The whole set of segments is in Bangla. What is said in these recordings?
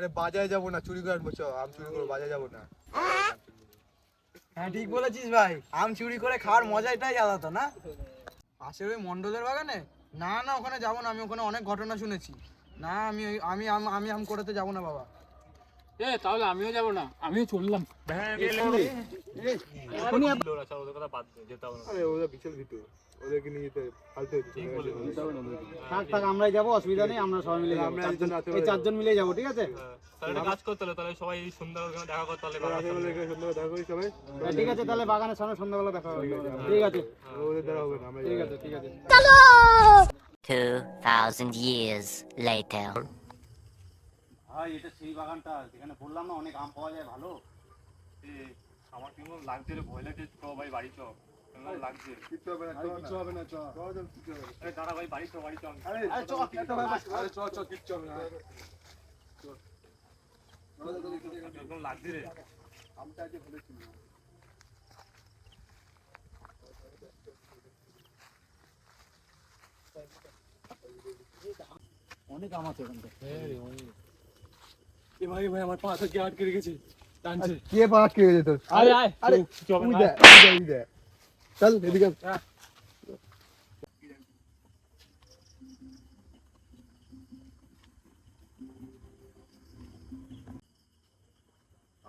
আরে বাজারে যাবো না, চুরি করে আনবো। চ আম চুরি করবো, বাজারে যাবো না। হ্যাঁ ঠিক বলেছিস ভাই, আম চুরি করে খাওয়ার মজাটাই আলাদা না? পাশের ওই মন্ডলের বাগানে? না না, ওখানে যাবো না, আমি ওখানে অনেক ঘটনা শুনেছি। না, আমি আম কোড়াতে যাবো না বাবা। তাহলে আমিও যাবো না, আমিও চললাম। আরে ওরা বিশাল ভিতর, ওদেরকে নিয়ে যেতে ফালতু থাক আমরাই যাবো, অসুবিধা নেই, আমরা সবাই মিলে যাবো। এই 4 জন মিলে যাবো, ঠিক আছে? তাহলে কাজ করতে হলো, তাহলে সবাই সন্ধ্যা দেখা করতে হলে দেখা করি সবাই। ঠিক আছে, তাহলে বাগানের সামনে সন্ধ্যাবেলা দেখা হবে। ঠিক আছে, ওদের দ্বারা হবে না, আমরা ঠিক আছে, ঠিক আছে। 2000 years later. ভাই এটা সেই বাগানটা যেখানে বললাম না অনেক আম পাওয়া যায় ভালো। আমার কিন্তু লাগছে রে, ভয় লাগছে। চ ভাই বাড়ি চ, লাগছে। কিচ্ছু হবে না, কিছু হবে না, চ। কিছু হবে না। দাঁড়া ভাই, বাড়ি চ। আরে চ, কিচ্ছু হবে না। একদম লাগছে রে। আমটা আজকে বলেছিল অনেক আম আছে ওখানটা। ভাই ভাই, আমার পা থেকে আটকে রেখেছে, টানছে। কে পাট কে যেত? আরে আয়, আরে চল উই দে চল এদিকে।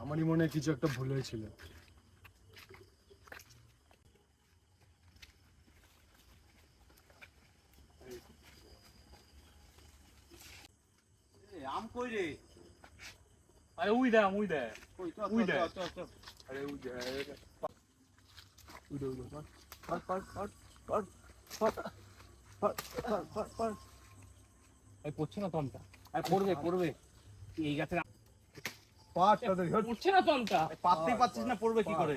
আমারই মনে হয় কিছু একটা ভুল হয়েছিল। আম কই রে? আরে উই দে, উই দে। কই? চ উই দে। আরে উই দে এই পড়ছে না তমটা, আর পড়বে এই গাছের পাট তাদের ধর। পড়ছে না তমটা। পাততেই পাচ্ছিস না, পড়বে কি করে?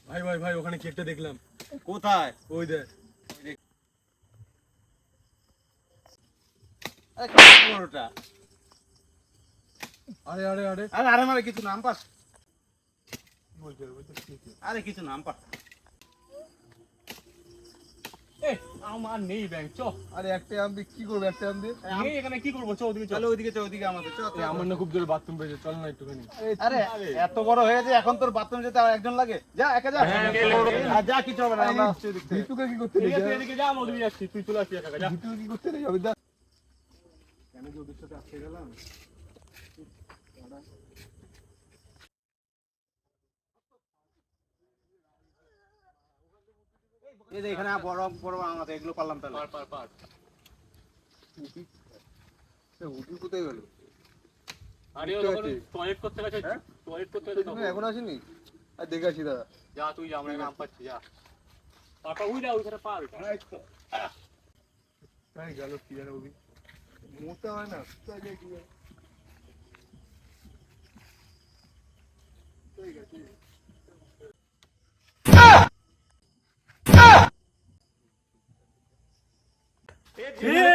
ভাই ভাই ভাই, ওখানে কি একটা দেখলাম। কোথায়? ওই দেখ। আরে কি ওটা? আরে আরে আরে, আরে আরে মারে কিছু নাম পাস? আরে কিছু নাম পাস? আমার নেই ব্যাংক, চ। আরে একটা আম দিয়ে কি করবে? একটা আম দিয়ে নেই এখানে, কি করবো? চ ওদিকে, চলো ওইদিকে, চ ওইদিকে আমাদের চ। আমার না খুব জোরে বাথরুম পেয়েছে, চল না একটুখানি। আরে এত বড় হয়েছে এখন তোর বাথরুম যেতে আর একজন লাগে? যা একা যা। আর যা, কিছু হবে না, আমরা আসছি দেখতে। ভিতুকে কি করতে ঠিক নিয়ে আছে, যাবে? এদিকে যা, আমি ওদিকে যাচ্ছি, তুই চলে আসবি একা একা, যা। ভিতুকে কি করতে নিয়ে যাবে? কেন যে ওদের সাথে আসতে গেলাম। এই যে এখানে বড় বড় আম আছে, এগুলো পারলাম তাহলে। পার। উঠি কোথায় গেল? আরে ও তখন টয়লেট করতে গেছে, টয়লেট করতে গেছে তুমি তখন। এখন আসেনি? আর দেখে আসি দাদা। যা তুই যা, আমরা নাম পাচ্ছি, যা। পাপা উই দা, ওইখানে পা ওইটা। তাই গেল কি জানো ওবি? মোটা হয় না, কোথায় যায় কি জানো? ঠিক আছে। এ